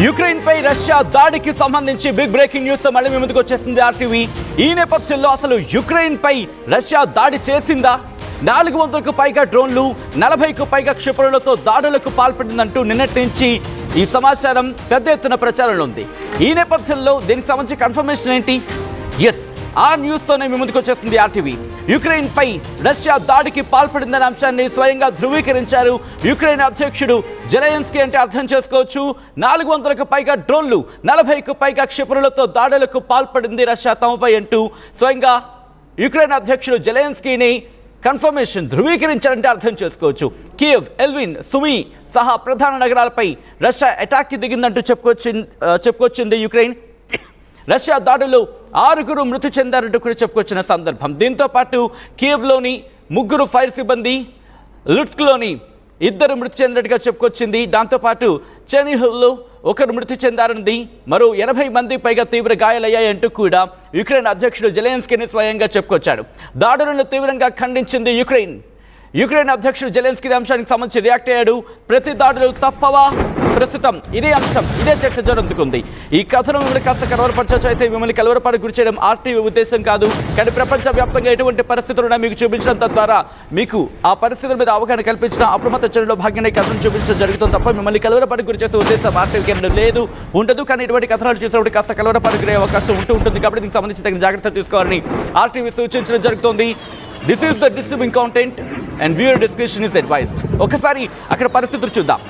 Ukraine పై Russia దాడికి సంబంధించి big breaking news తో మళ్ళీ మీ ముందుకు వచ్చేసింది ఆర్టీవీ. ఈ నేపథ్యంలో అసలు యుక్రెయిన్ పై రష్యా దాడి చేసిందా, 400కు పైగా డ్రోన్లు, 40కు పైగా క్షిపణులతో దాడులకు పాల్పడిందంటూ నిన్నటి నుంచి ఈ సమాచారం పెద్ద ఎత్తున ప్రచారంలో ఉంది. ఈ నేపథ్యంలో దీనికి సంబంధించి కన్ఫర్మేషన్ ఏంటి? ఎస్, ఆ న్యూస్ తోనే మీ ముందుకు వచ్చేసింది ఆర్టీవీ. యుక్రెయిన్ పై రష్యా దాడికి పాల్పడిందనే అంశాన్ని స్వయంగా ధృవీకరించారు యుక్రెయిన్ అధ్యక్షుడు జెలెన్స్కీ. అంటే అర్థం చేసుకోవచ్చు, 400కు పైగా డ్రోన్లు, 40కు పైగా క్షిపణులతో దాడులకు పాల్పడింది రష్యా తమపై అంటూ స్వయంగా యుక్రెయిన్ అధ్యక్షుడు జెలెన్స్కీని కన్ఫర్మేషన్ ధృవీకరించారంటే అర్థం చేసుకోవచ్చు. కీవ్, ఎల్విన్, సుమీ సహా ప్రధాన నగరాలపై రష్యా అటాక్కి దిగిందంటూ చెప్పుకొచ్చింది యుక్రెయిన్. రష్యా దాడులు 6 మృతి చెందారంటూ కూడా చెప్పుకొచ్చిన సందర్భం. దీంతో పాటు కీవ్లోని 3 ఫైర్ సిబ్బంది, లుట్స్క్లోని 2 మృతి చెందినట్టుగా చెప్పుకొచ్చింది. దాంతోపాటు చెర్నిహివ్లో 1 మృతి చెందారన్నది, మరో 80 మంది పైగా తీవ్ర గాయాలయ్యాయంటూ కూడా యుక్రెయిన్ అధ్యక్షుడు జెలెన్స్కీని స్వయంగా చెప్పుకొచ్చాడు. దాడులను తీవ్రంగా ఖండించింది యుక్రెయిన్ అధ్యక్షుడు జెలెన్స్కీ అంశానికి సంబంధించి రియాక్ట్ అయ్యాడు. ప్రతి దాడులు తప్పవా? ప్రస్తుతం ఇదే అంశం, ఇదే చర్చ జరుగుతుంది. ఈ కథను మిమ్మల్ని కాస్త కలవరపరచవచ్చు, అయితే మిమ్మల్ని కలవరపడి గురి చేయడం ఆర్టీవీ ఉద్దేశం కాదు. కానీ ప్రపంచవ్యాప్తంగా ఎటువంటి పరిస్థితులున్నా మీకు చూపించడం, తద్వారా మీకు ఆ పరిస్థితుల మీద అవగాహన కల్పించిన అప్రమత్త చర్యలో భాగంగా ఈ కథను చూపించడం జరుగుతుంది తప్ప మిమ్మల్ని కలవరపడి గురి చేసే ఉద్దేశం ఆర్టీవీకి ఏమైనా లేదు, ఉండదు. కానీ ఇటువంటి కథనాలు చూసినప్పుడు కాస్త కలవరపడి గురే అవకాశం ఉంటుంది. కాబట్టి దీనికి సంబంధించి తగిన జాగ్రత్తలు తీసుకోవాలని ఆర్టీవీ సూచించడం జరుగుతోంది. This is the disturbing content and viewer discretion is advised. ఒకసారి అక్కడ పరిస్థితులు చూద్దాం.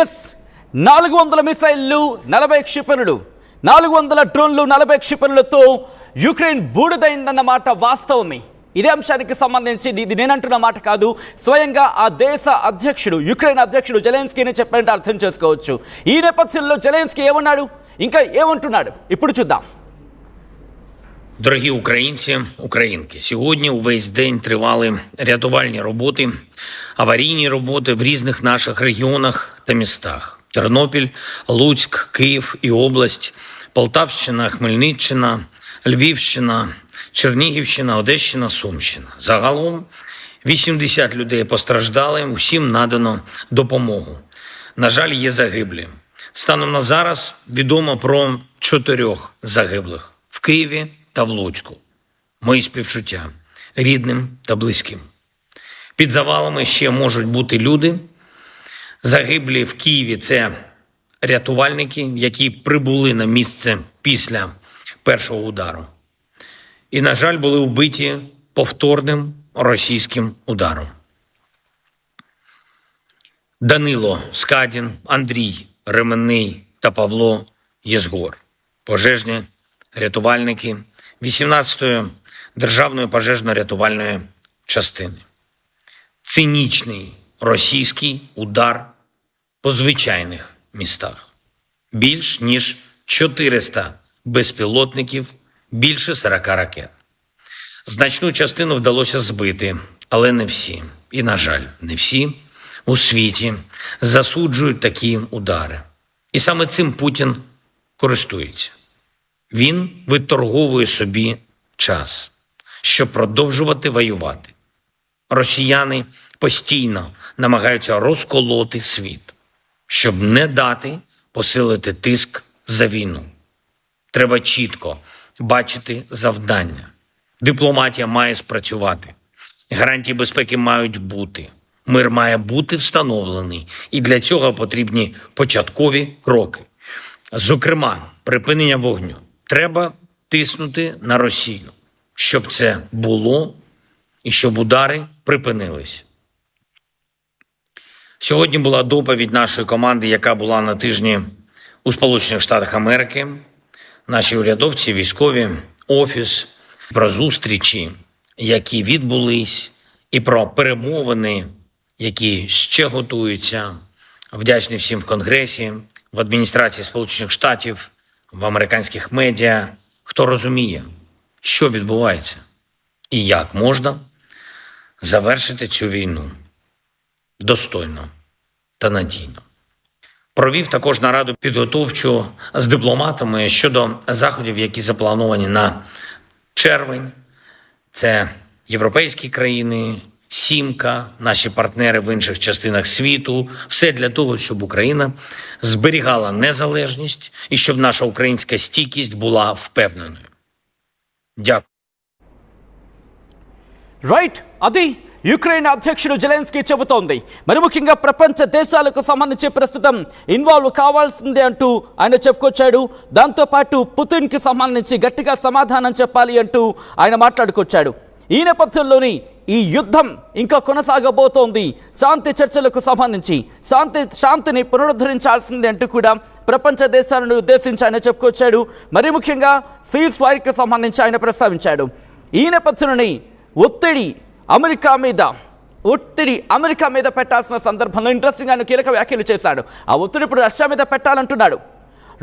ఎస్, 400 మిసైళ్లు, 40 క్షిపణులు, 400 డ్రోన్లు, 40 క్షిపణులతో యుక్రెయిన్ బూడిదైందన్నమాట వాస్తవమే. ఇదే అంశానికి సంబంధించి ఇది నేనంటున్న మాట కాదు, స్వయంగా ఆ దేశ అధ్యక్షుడు యుక్రెయిన్ అధ్యక్షుడు జెలెన్స్కీని చెప్పారంటే అర్థం చేసుకోవచ్చు. ఈ నేపథ్యంలో జెలెన్స్కీ ఏమన్నాడు, ఇంకా ఏమంటున్నాడు ఇప్పుడు చూద్దాం. Дорогі українці, українки, сьогодні увесь день тривали рятувальні роботи, аварійні роботи в різних наших регіонах та містах. Тернопіль, Луцьк, Київ і область, Полтавщина, Хмельниччина, Львівщина, Чернігівщина, Одещина, Сумщина. Загалом 80 людей постраждали, усім надано допомогу. На жаль, є загиблі. Станом на зараз відомо про 4 загиблих в Києві та в Луцьку. Мої співчуття рідним та близьким. Під завалами ще можуть бути люди. Загиблі в Києві – це рятувальники, які прибули на місце після першого удару. І, на жаль, були вбиті повторним російським ударом. Данило Скадін, Андрій Ременний та Павло Єзгор. Пожежні рятувальники 18-ї Державної пожежно-рятувальної частини. Цинічний російський удар по звичайних містах. Більш ніж 400 безпілотників, більше 40 ракет. Значну частину вдалося збити, але не всі. І, на жаль, не всі у світі засуджують такі удари. І саме цим Путін користується. Він виторговує собі час, щоб продовжувати воювати. Росіяни постійно намагаються розколоти світ, щоб не дати посилити тиск за війну. Треба чітко бачити завдання. Дипломатія має спрацювати. Гарантії безпеки мають бути. Мир має бути встановлений. І для цього потрібні початкові кроки. Зокрема, припинення вогню. Треба тиснути на Росію, щоб це було і щоб удари припинились. Сьогодні була доповідь нашої команди, яка була на тижні у Сполучених Штатах Америки. Наші урядовці, військові, офіс, про зустрічі, які відбулись, і про перемовини, які ще готуються. Вдячний всім в Конгресі, в адміністрації Сполучених Штатів, в американських медіа, хто розуміє, що відбувається і як можна завершити цю війну достойно та надійно. Провів також нараду підготовчу з дипломатами щодо заходів, які заплановані на червень. Це європейські країни, Сімка, наші партнери в інших частинах світу. Все для того, щоб Україна зберігала незалежність і щоб наша українська стійкість була впевненою. Дякую. రైట్ అది యుక్రెయిన్ అధ్యక్షుడు జెలెన్స్కీ చెబుతోంది. మరి ముఖ్యంగా ప్రపంచ దేశాలకు సంబంధించి ప్రస్తుతం ఇన్వాల్వ్ కావాల్సిందే అంటూ ఆయన చెప్పుకొచ్చాడు. దాంతోపాటు పుతిన్కి సంబంధించి గట్టిగా సమాధానం చెప్పాలి అంటూ ఆయన మాట్లాడుకొచ్చాడు. ఈ నేపథ్యంలోని ఈ యుద్ధం ఇంకా కొనసాగబోతోంది. శాంతి చర్చలకు సంబంధించి శాంతిని పునరుద్ధరించాల్సిందే అంటూ కూడా ప్రపంచ దేశాలను ఉద్దేశించి ఆయన చెప్పుకొచ్చాడు. మరి ముఖ్యంగా సీజ్ ఫైర్కి సంబంధించి ఆయన ప్రస్తావించాడు. ఈ నేపథ్యంలోని ఒత్తిడి అమెరికా మీద పెట్టాల్సిన సందర్భంలో ఇంట్రెస్టింగ్ ఆయన కీలక వ్యాఖ్యలు చేశాడు. ఆ ఒత్తిడి ఇప్పుడు రష్యా మీద పెట్టాలంటున్నాడు.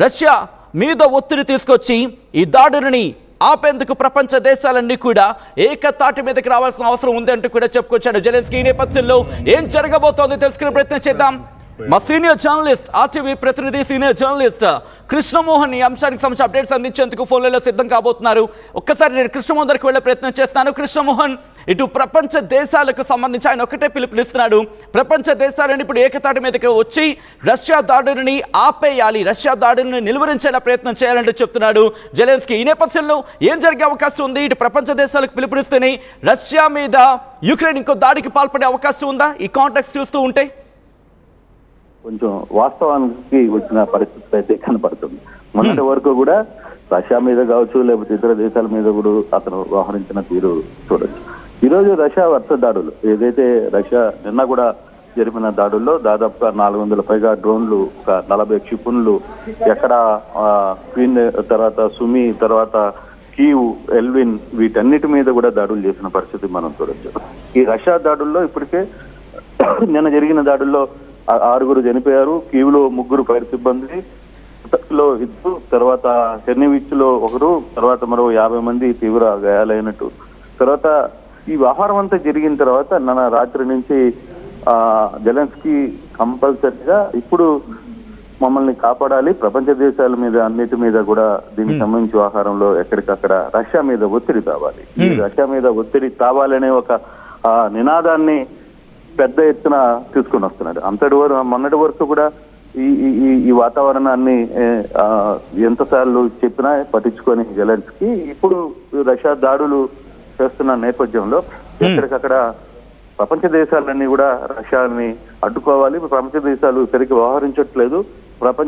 రష్యా మీద ఒత్తిడి తీసుకొచ్చి ఈ దాడులని ఆపేందుకు ప్రపంచ దేశాలన్నీ కూడా ఏకతాటి మీదకి రావాల్సిన అవసరం ఉంది అంటూ కూడా చెప్పుకొచ్చాడు జెలెన్స్కీ. ఈ నేపథ్యంలో ఏం జరగబోతోంది తెలుసుకునే ప్రయత్నం చేద్దాం. మా సీనియర్ జర్నలిస్ట్, ఆర్టీవీ ప్రతినిధి, సీనియర్ జర్నలిస్ట్ కృష్ణమోహన్ ఈ అంశానికి సంబంధించి అప్డేట్స్ అందించేందుకు ఫోన్లలో సిద్ధం కాబోతున్నారు. ఒక్కసారి నేను కృష్ణమోహన్ దగ్గరికి వెళ్ళే ప్రయత్నం చేస్తాను. కృష్ణమోహన్, ఇటు ప్రపంచ దేశాలకు సంబంధించి ఆయన ఒకటే పిలుపునిస్తున్నాడు. ప్రపంచ దేశాలను ఇప్పుడు ఏకతాటి మీదకి వచ్చి రష్యా దాడుని ఆపేయాలి, రష్యా దాడుని నిలువరించేలా ప్రయత్నం చేయాలంటూ చెప్తున్నాడు జెలెన్స్కీ. ఈ నేపథ్యంలో ఏం జరిగే అవకాశం ఉంది? ఇటు ప్రపంచ దేశాలకు పిలుపునిస్తేనే రష్యా మీద యుక్రెయిన్ ఇంకో దాడికి పాల్పడే అవకాశం ఉందా ఈ కాంటాక్ట్స్ చూస్తూ ఉంటే? కొంచెం వాస్తవానికి వచ్చిన పరిస్థితి అయితే కనపడుతుంది. మొన్నటి వరకు కూడా రష్యా మీద కావచ్చు, లేకపోతే ఇతర దేశాల మీద కూడా అతను వ్యవహరించిన తీరు చూడొచ్చు. ఈరోజు రష్యా వరుస దాడులు, ఏదైతే రష్యా నిన్న కూడా జరిపిన దాడుల్లో దాదాపుగా 400 పైగా డ్రోన్లు, ఒక 40 క్షిపణులు, ఎక్కడ క్వీన్ తర్వాత సుమి, తర్వాత కీవ్, ఎల్విన్, వీటన్నిటి మీద కూడా దాడులు చేసిన పరిస్థితి మనం చూడొచ్చు. ఈ రష్యా దాడుల్లో ఇప్పటికే నిన్న జరిగిన దాడుల్లో 6 చనిపోయారు. కీవ్ లో 3 ఫైర్ సిబ్బంది, లో 2, తర్వాత హెర్నివిచ్ లో 1, తర్వాత మరో 50 మంది తీవ్ర గాయాలైనట్టు. తర్వాత ఈ వ్యవహారం అంతా జరిగిన తర్వాత నిన్న రాత్రి నుంచి జెలెన్స్కీ కంపల్సరీగా ఇప్పుడు మమ్మల్ని కాపాడాలి, ప్రపంచ దేశాల మీద అన్నిటి మీద కూడా దీనికి సంబంధించి వ్యవహారంలో ఎక్కడికక్కడ రష్యా మీద ఒత్తిడి తావాలి, ఈ రష్యా మీద ఒత్తిడి తావాలనే ఒక నినాదాన్ని పెద్ద ఎత్తున తీసుకుని వస్తున్నాడు. మొన్నటి వరకు కూడా ఈ వాతావరణాన్ని ఎంతసార్లు చెప్పినా పట్టించుకొని జెలెన్స్కీ ఇప్పుడు రష్యా దాడులు చేస్తున్న నేపథ్యంలో ఎక్కడికక్కడ ప్రపంచ దేశాలన్నీ కూడా రష్యాని అడ్డుకోవాలి, ప్రపంచ దేశాలు సరిగ్గా వ్యవహరించట్లేదు, ప్రపంచ